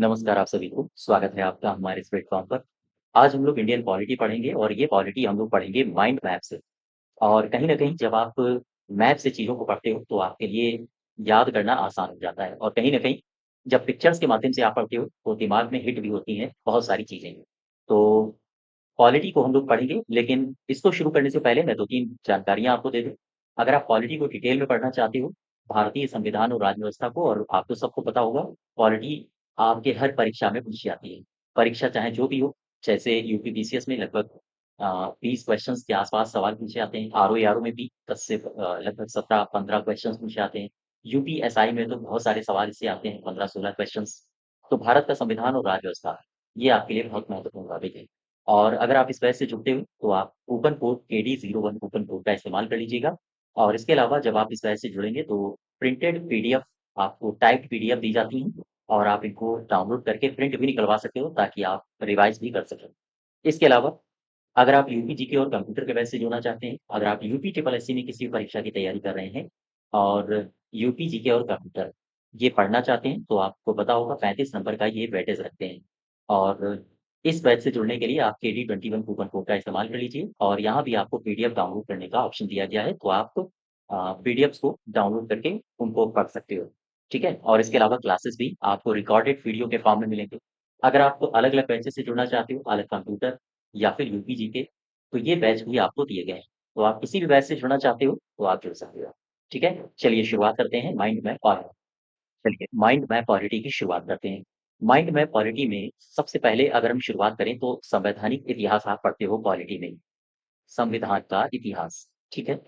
नमस्कार आप सभी को, स्वागत है आपका हमारे इस प्लेटफ़ॉर्म पर। आज हम लोग इंडियन पॉलिटी पढ़ेंगे और ये पॉलिटी हम लोग पढ़ेंगे माइंड मैप से। और कहीं न कहीं जब आप मैप से चीज़ों को पढ़ते हो, तो आपके लिए याद करना आसान हो जाता है और कहीं न कहीं जब पिक्चर्स के माध्यम से आप पढ़ते हो, तो दिमाग में हिट भी होती हैं बहुत सारी चीज़ें। तो पॉलिटी को हम लोग पढ़ेंगे, लेकिन इसको शुरू करने से पहले मैं 2-3 जानकारियाँ आपको दे दूँ। अगर आप पॉलिटी को डिटेल में पढ़ना चाहते हो, भारतीय संविधान और राज्य व्यवस्था को और आपको सबको पता होगा, पॉलिटी आपके हर परीक्षा में पूछी जाती है। परीक्षा चाहे जो भी हो, जैसे यूपीपीसीएस में लगभग 20 क्वेश्चन्स के आस-पास सवाल पूछे जाते हैं। आरओ-एआरओ में भी 10 से लगभग 17-15 क्वेश्चन्स पूछे जाते हैं। यूपीएसआई में तो बहुत सारे सवाल इससे आते हैं, 15-16 क्वेश्चन्स। तो भारत का संविधान और राज्य व्यवस्था, ये आपके लिए बहुत महत्वपूर्ण टॉपिक है। और अगर आप इस बैच से जुड़ते हो, तो आप कूपन कोड केडी01 कूपन कोड का इस्तेमाल कर लीजिएगा। और इसके अलावा जब आप इस बैच से जुड़ेंगे, तो प्रिंटेड पीडीएफ आपको टाइप्ड पीडीएफ दी जाती हैं और आप इनको डाउनलोड करके प्रिंट भी निकलवा सकते हो, ताकि आप रिवाइज़ भी कर सकें। इसके अलावा अगर आप यूपी जीके और कंप्यूटर के बैच से जुड़ना चाहते हैं, अगर आप यूपी ट्रिपल एससी में किसी भी परीक्षा की तैयारी कर रहे हैं और यूपी जीके और कंप्यूटर ये पढ़ना चाहते हैं, तो आपको पता होगा 35 नंबर का ये वेटेज रखते हैं। और इस बैच से जुड़ने के लिए आप केडी21 कूपन कोड का इस्तेमाल कर लीजिए और यहाँ भी आपको पीडीएफ डाउनलोड करने का ऑप्शन दिया गया है, तो आप पीडीएफ्स को डाउनलोड करके उनको पढ़ सकते हो। ठीक है? और इसके अलावा क्लासेस भी आपको रिकॉर्डेड वीडियो के फॉर्म में मिलेंगे। अगर आप अलग-अलग बैचेस से जुड़ना चाहते हो, अलग कंप्यूटर या फिर यूपी जीके, तो ये बैच भी आपको दिए गए हैं। तो आप किसी भी बैच से जुड़ना चाहते हो, तो आप जुड़ सकते हो। ठीक है? चलिए शुरुआत करते हैं माइंड मैप और चलिए माइंड मैप पॉलिटी की शुरुआत करते हैं। माइंड मैप पॉलिटी में सबसे पहले अगर हम शुरुआत करें तो संवैधानिक इतिहास आप पढ़ते हो पॉलिटी में, संविधान का इतिहास, ठीक है?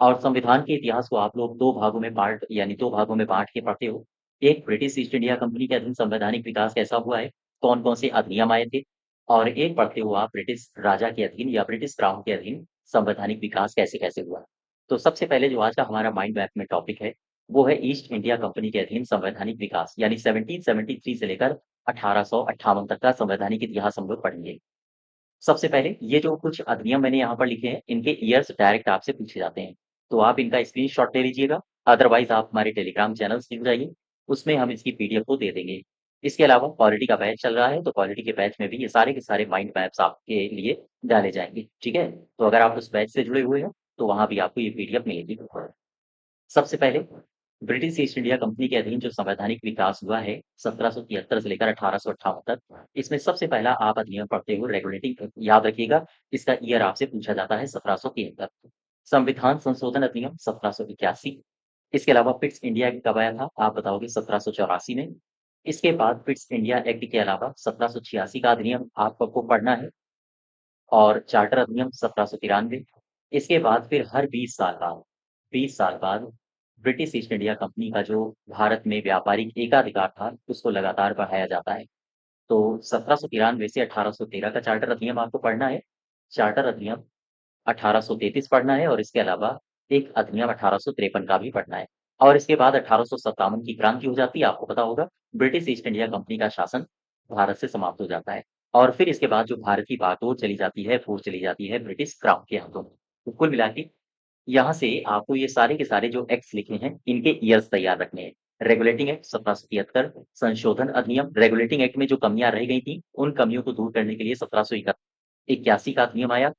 और संविधान के इतिहास को आप लोग 2 भागों में पार्ट यानी 2 भागों में बाँट के पढ़ते हो। एक ब्रिटिश ईस्ट इंडिया कंपनी के अधीन संवैधानिक विकास कैसा हुआ है, कौन-कौन से अधिनियम आए थे और एक पढ़ते हो आप ब्रिटिश राजा के अधीन या ब्रिटिश क्राउन के अधीन संवैधानिक विकास कैसे-कैसे हुआ। तो सबसे पहले जो आज का हमारा माइंड मैप में टॉपिक है, वो है ईस्ट इंडिया कंपनी के अधीन संवैधानिक विकास यानी 1773 से लेकर 1858 तक का संवैधानिक इतिहास हम लोग पढ़ेंगे। सबसे पहले ये जो कुछ अधिनियम मैंने यहाँ पर लिखे हैं, इनके ईयर्स डायरेक्ट आपसे पूछे जाते हैं। तो आप इनका स्क्रीनशॉट ले लीजिएगा, अदरवाइज़ आप हमारे टेलीग्राम चैनल से जुड़ जाइए, उसमें हम इसकी पीडीएफ को दे देंगे। इसके अलावा पॉलिटी का बैच चल रहा है, तो पॉलिटी के बैच में भी ये सारे के सारे माइंड मैप्स आपके लिए डाले जाएँगे, ठीक है? तो अगर आप उस बैच से जुड़े हुए हैं, तो वहाँ भी आपको ये पीडीएफ मिलेगी। सबसे पहले ब्रिटिश ईस्ट इंडिया कंपनी के अधीन जो संवैधानिक विकास हुआ है 1773 से लेकर 1858 तक, इसमें सबसे पहला आप अधिनियम पढ़ते हो रेगुलेटिंग एक्ट याद रखिएगा, इसका ईयर आपसे पूछा जाता है 1773। संविधान संशोधन अधिनियम 1781। इसके अलावा पिट्स इंडिया एक्ट कब आया था? आप बताओगे 1784 में। इसके बाद पिट्स इंडिया एक्ट के अलावा 1786 का अधिनियम आपको पढ़ना है और चार्टर अधिनियम 1793। इसके बाद फिर हर 20 साल बाद ब्रिटिश ईस्ट इंडिया कंपनी का जो भारत में व्यापारिक एकाधिकार था, उसको लगातार बढ़ाया जाता है। तो 1793 से 1813 का चार्टर अधिनियम आपको पढ़ना है। चार्टर अधिनियम 1833 पढ़ना है और इसके अलावा एक अधिनियम 1853 का भी पढ़ना है। और इसके बाद 1857 की क्रांति हो जाती है, आपको पता होगा, ब्रिटिश ईस्ट इंडिया कंपनी का शासन भारत से समाप्त हो जाता है। और फिर इसके बाद जो भारत की बागडोर चली जाती है, फौज चली जाती है ब्रिटिश क्राउन के हाथों में। तो कुल मिला के यहाँ से आपको ये सारे के सारे जो एक्ट्स लिखे हैं, इनके ईयर्स तैयार रखने हैं। रेगुलेटिंग एक्ट 1773, संशोधन अधिनियम, रेगुलेटिंग एक्ट में जो कमियाँ रह गई थी, उन कमियों को दूर करने के लिए 1781 का अधिनियम आया।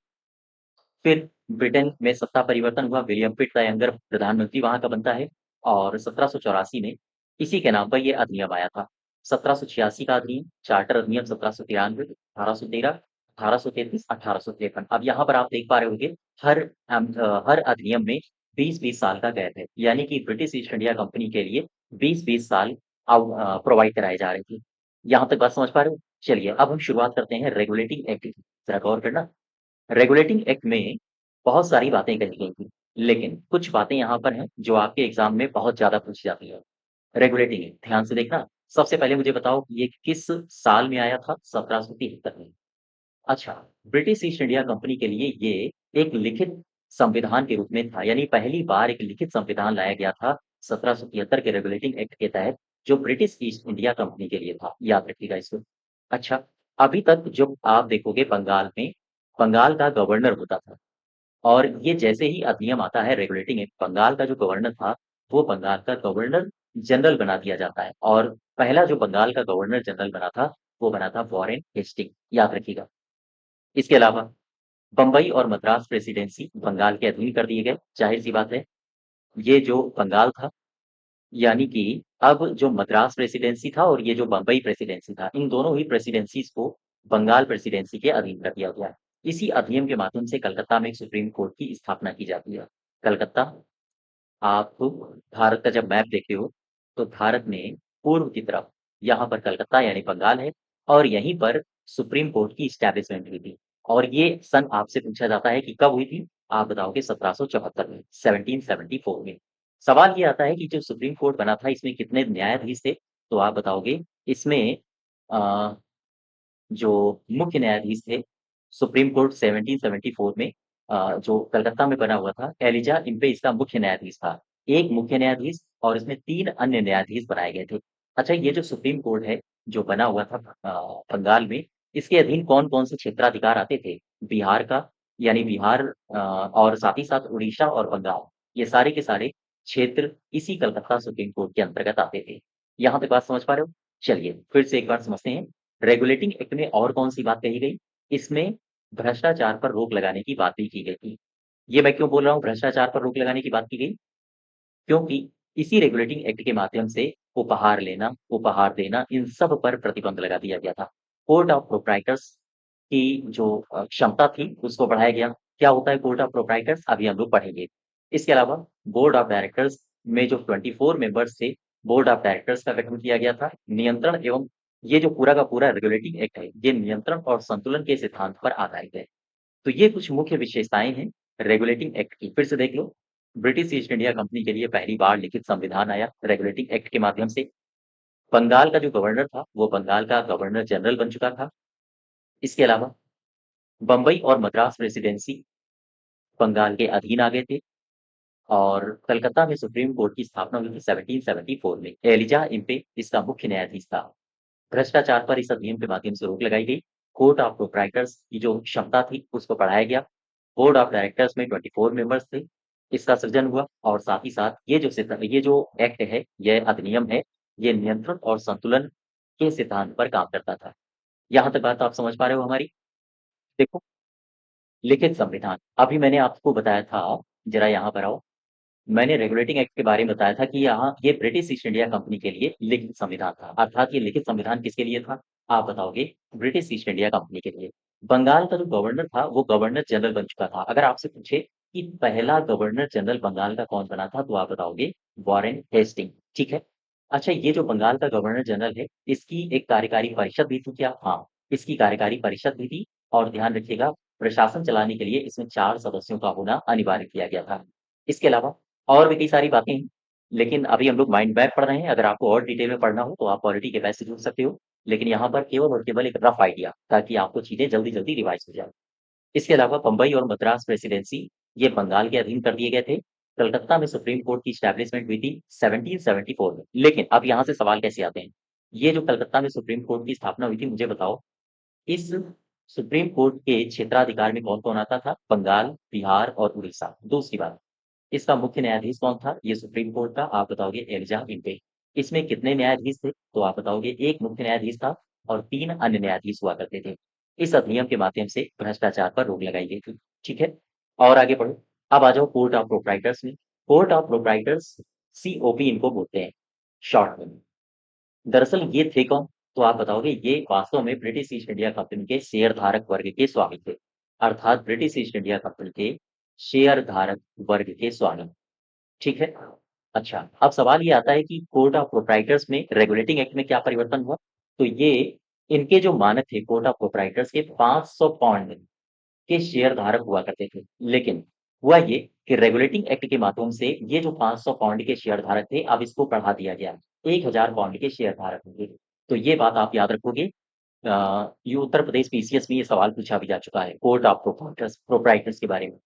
फिर ब्रिटेन में सत्ता परिवर्तन हुआ, विलियम पिट द यंगर प्रधानमंत्री वहाँ का बनता है और 1784 में इसी के नाम पर ये अधिनियम आया था। 1786 का अधिनियम, चार्टर अधिनियम 1793, 1813, 1833, 1853। अब यहाँ पर आप देख पा रहे होंगे हर अधिनियम में 20-20 साल का गैप है, यानी कि ब्रिटिश ईस्ट इंडिया कंपनी के लिए 20-20 साल प्रोवाइड कराए जा रहे थे। यहाँ तक बात समझ पा रहे हो? चलिए अब हम शुरुआत करते हैं रेगुलेटिंग एक्ट की। ज़रा गौर करना। रेगुलेटिंग एक्ट में बहुत सारी बातें कही गई थी, लेकिन कुछ बातें यहाँ पर हैं जो आपके एग्ज़ाम में बहुत ज़्यादा पूछी जाती हैं। रेगुलेटिंग एक्ट ध्यान से देखना। सबसे पहले मुझे बताओ कि ये किस साल में आया था? 1773 में। अच्छा, ब्रिटिश ईस्ट इंडिया कंपनी के लिए ये एक लिखित संविधान के रूप में था, यानी पहली बार एक लिखित संविधान लाया गया था 1773 के रेगुलेटिंग एक्ट के तहत, जो ब्रिटिश ईस्ट इंडिया कंपनी के लिए था। याद रखिएगा इसको। अच्छा, अभी तक जो आप देखोगे बंगाल में, बंगाल का गवर्नर होता था और ये जैसे ही अधिनियम आता है रेगुलेटिंग एक्ट, बंगाल का जो गवर्नर था, वो बंगाल का गवर्नर जनरल बना दिया जाता है और पहला जो बंगाल का गवर्नर जनरल बना था, वो बना था वॉरेन हेस्टिंग, याद रखिएगा। इसके अलावा बम्बई और मद्रास प्रेसिडेंसी बंगाल के अधीन कर दिए गए। ज़ाहिर-सी बात है, ये जो बंगाल था, यानी कि अब जो मद्रास प्रेसिडेंसी था और ये जो बम्बई प्रेसिडेंसी था, इन दोनों ही प्रेसिडेंसीज़ को बंगाल प्रेसिडेंसी के अधीन कर दिया गया। इसी अधिनियम के माध्यम से कलकत्ता में एक सुप्रीम कोर्ट की स्थापना की जाती है। कलकत्ता, आप भारत का जब मैप देखते हो, तो भारत में पूर्व की तरफ यहाँ पर कलकत्ता यानी बंगाल है और यहीं पर सुप्रीम कोर्ट की इस्टैब्लिशमेंट हुई थी। और ये सन आपसे पूछा जाता है कि कब हुई थी? आप बताओगे 1774 में, 1774 में। सवाल ये आता है कि जो सुप्रीम कोर्ट बना था, इसमें कितने न्यायाधीश थे? तो आप बताओगे इसमें अ, जो मुख्य न्यायाधीश थे, सुप्रीम कोर्ट 1774 में जो कलकत्ता में बना हुआ था, एलिजा इम्पे इसका मुख्य न्यायाधीश था। एक मुख्य न्यायाधीश और इसमें 3 अन्य न्यायाधीश बनाए गए थे। अच्छा, ये जो सुप्रीम कोर्ट है, जो बना हुआ था बंगाल में, इसके अधीन कौन-कौन से क्षेत्राधिकार आते थे? बिहार का, यानी बिहार और साथ ही साथ उड़ीसा और बंगाल, ये सारे के सारे क्षेत्र इसी कलकत्ता सुप्रीम कोर्ट के अंतर्गत आते थे। यहाँ तक बात समझ पा रहे हो? चलिए, फिर से एक बार समझते हैं। रेगुलेटिंग एक्ट में और कौन-सी बात कही गई? इसमें भ्रष्टाचार पर रोक लगाने की बात भी की गई थी। ये मैं क्यों बोल रहा हूँ भ्रष्टाचार पर रोक लगाने की बात की गई? क्योंकि इसी रेगुलेटिंग एक्ट के माध्यम से उपहार लेना, उपहार देना, इन सब पर प्रतिबंध लगा दिया गया था। कोर्ट ऑफ प्रोप्राइटर्स की जो क्षमता थी, उसको बढ़ाया गया। क्या होता है कोर्ट ऑफ प्रोप्राइटर्स? अभी हम लोग पढ़ेंगे। इसके अलावा बोर्ड ऑफ डायरेक्टर्स में जो 24 मेंबर्स थे, बोर्ड ऑफ डायरेक्टर्स का गठन किया गया था। नियंत्रण एवं ये जो पूरा का पूरा रेगुलेटिंग एक्ट है, ये नियंत्रण और संतुलन के सिद्धांत पर आधारित है। तो ये कुछ मुख्य विशेषताएँ हैं रेगुलेटिंग एक्ट की। फिर से देख लो, ब्रिटिश ईस्ट इंडिया कंपनी के लिए पहली बार लिखित संविधान आया रेगुलेटिंग एक्ट के माध्यम से। बंगाल का जो गवर्नर था, वो बंगाल का गवर्नर जनरल बन चुका था। इसके अलावा बम्बई और मद्रास प्रेसिडेंसी बंगाल के अधीन आ गए थे और कलकत्ता में सुप्रीम कोर्ट की स्थापना हुई थी 1774 में। एलिजा इम्पे इसका मुख्य न्यायाधीश था। भ्रष्टाचार पर इस अधिनियम के माध्यम से रोक लगाई गई। कोर्ट ऑफ प्रोप्राइटर्स की जो क्षमता थी, उसको बढ़ाया गया। बोर्ड ऑफ डायरेक्टर्स में 24 मेंबर्स थे। इसका सृजन हुआ और साथ ही साथ ये जो एक्ट है, ये अधिनियम है, ये नियंत्रण और संतुलन के सिद्धांत पर काम करता था। यहाँ तक बात आप समझ पा रहे हो हमारी? देखो, लिखित संविधान, अभी मैंने आपको बताया था, ज़रा यहाँ पर आओ। मैंने रेगुलेटिंग एक्ट के बारे में बताया था कि यहाँ ये ब्रिटिश ईस्ट इंडिया कंपनी के लिए लिखित संविधान था। अर्थात ये लिखित संविधान किसके लिए था? आप बताओगे, ब्रिटिश ईस्ट इंडिया कंपनी के लिए। बंगाल का जो गवर्नर था, वो गवर्नर जनरल बन चुका था। अगर आपसे पूछे कि पहला गवर्नर जनरल बंगाल का कौन बना था, तो आप बताओगे वॉरेन हेस्टिंग, ठीक है? अच्छा, ये जो बंगाल का गवर्नर जनरल है, इसकी एक कार्यकारी परिषद भी थी क्या? हाँ, इसकी कार्यकारी परिषद भी थी और ध्यान रखिएगा, प्रशासन चलाने के लिए इसमें 4 सदस्यों का होना अनिवार्य किया गया था। इसके अलावा और भी कई सारी बातें हैं, लेकिन अभी हम लोग माइंड मैप पढ़ रहे हैं, अगर आपको और डिटेल में पढ़ना हो तो आप पॉलिटी के बैच से जुड़ सकते हो। लेकिन यहाँ पर केवल और केवल एक रफ आइडिया ताकि आपको चीज़ें जल्दी-जल्दी रिवाइज़ हो जाएँ। इसके अलावा बम्बई और मद्रास प्रेसिडेंसी ये बंगाल के अधीन कर दिए गए थे। कलकत्ता में सुप्रीम कोर्ट की एस्टैब्लिशमेंट हुई थी 1774 में। लेकिन अब यहाँ से सवाल कैसे आते हैं? ये जो कलकत्ता में सुप्रीम कोर्ट की स्थापना हुई थी, मुझे बताओ, इस सुप्रीम कोर्ट के क्षेत्राधिकार में कौन-कौन आता था? बंगाल, बिहार और उड़ीसा। दूसरी बात, इसका मुख्य न्यायाधीश कौन था? ये सुप्रीम कोर्ट का, आप बताओगे एलिजा इम्पे। इसमें कितने न्यायाधीश थे? तो आप बताओगे 1 मुख्य न्यायाधीश था और 3 अन्य न्यायाधीश हुआ करते थे। इस अधिनियम के माध्यम से भ्रष्टाचार पर रोक लगाई गई थी। ठीक है? और आगे बढ़ो। अब आ जाओ कोर्ट ऑफ प्रोप्राइटर्स में। कोर्ट ऑफ प्रोप्राइटर्स सीओपी इनको बोलते हैं, शॉर्ट में। दरअसल ये थे कौन? तो आप बताओगे ये वास्तव में ब्रिटिश ईस्ट इंडिया कंपनी के शेयरधारक वर्ग के स्वामी थे। अर्थात ब्रिटिश ईस्ट इंडिया कंपनी के शेयरधारक वर्ग के स्वामी। ठीक है? अच्छा, अब सवाल ये आता है कि कोर्ट ऑफ प्रोप्राइटर्स में रेगुलेटिंग एक्ट में क्या परिवर्तन हुआ? तो ये इनके जो मानक थे कोर्ट ऑफ प्रोप्राइटर्स के 500 पाउंड के शेयरधारक हुआ करते थे। लेकिन हुआ ये कि रेगुलेटिंग एक्ट के माध्यम से ये जो 500 पाउंड के शेयरधारक थे, अब इसको बढ़ा दिया गया। 1000 पाउंड के शेयरधारक होंगे। तो ये बात आप याद रखोगे। ये उत्तर प्रदेश पीसीएस में ये सवाल पूछा भी जा चुका है, कोर्ट ऑफ प्रोप्राइटर्स के बारे में।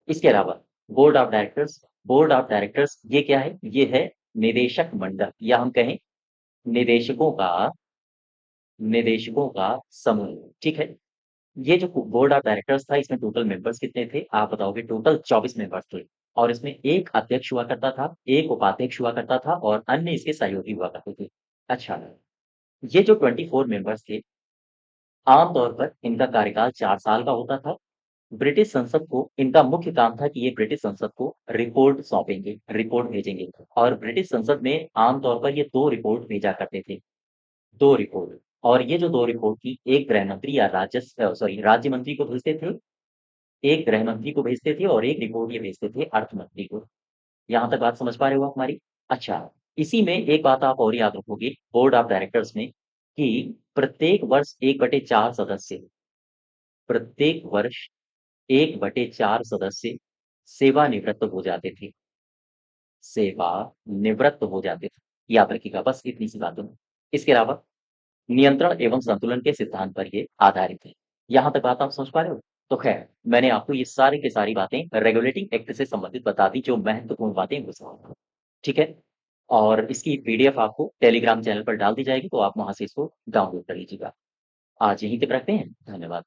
इसके अलावा बोर्ड ऑफ डायरेक्टर्स ये क्या है? ये है निदेशक मंडल या हम कहें निदेशकों का निदेशकों का समूह, ठीक है? ये जो बोर्ड ऑफ डायरेक्टर्स था, इसमें टोटल मेंबर्स कितने थे? आप बताओगे टोटल 24 मेंबर्स थे। और इसमें एक अध्यक्ष हुआ करता था, एक उपाध्यक्ष हुआ करता था और अन्य इसके सहयोगी हुआ करते थे। अच्छा, ये जो 24 मेंबर्स थे, आम तौर पर इनका कार्यकाल 4 साल का होता था। ब्रिटिश संसद को इनका मुख्य काम था कि ये ब्रिटिश संसद को रिपोर्ट सौंपेंगे, रिपोर्ट भेजेंगे और ब्रिटिश संसद में आम तौर पर ये 2 रिपोर्ट भेजा करते थे, 2 रिपोर्ट। और ये जो 2 रिपोर्ट थी, एक गृह मंत्री या राज्य मंत्री को भेजते थे, एक गृह मंत्री को भेजते थे और एक रिपोर्ट ये भेजते थे अर्थ मंत्री को। यहाँ तक बात समझ पा रहे हो आप हमारी? अच्छा, इसी में एक बात आप और याद रखोगे बोर्ड ऑफ डायरेक्टर्स में कि प्रत्येक वर्ष 1/4 सदस्य प्रत्येक वर्ष 1/4 सदस्य सेवानिवृत्त हो जाते थे। सेवानिवृत्त हो जाते थे। याद रखिएगा बस इतनी सी बात है। इसके अलावा नियंत्रण एवं संतुलन के सिद्धांत पर ये आधारित है। यहाँ तक बात आप समझ पा रहे हो? तो खैर, मैंने आपको ये सारी की सारी बातें रेगुलेटिंग एक्ट से संबंधित बता दी जो महत्वपूर्ण बातें वो सब। ठीक है? और इसकी पीडीएफ आपको टेलीग्राम चैनल पर डाल दी जाएगी तो आप वहाँ से इसको डाउनलोड कर लीजिएगा। आज यहीं तक रखते हैं। धन्यवाद।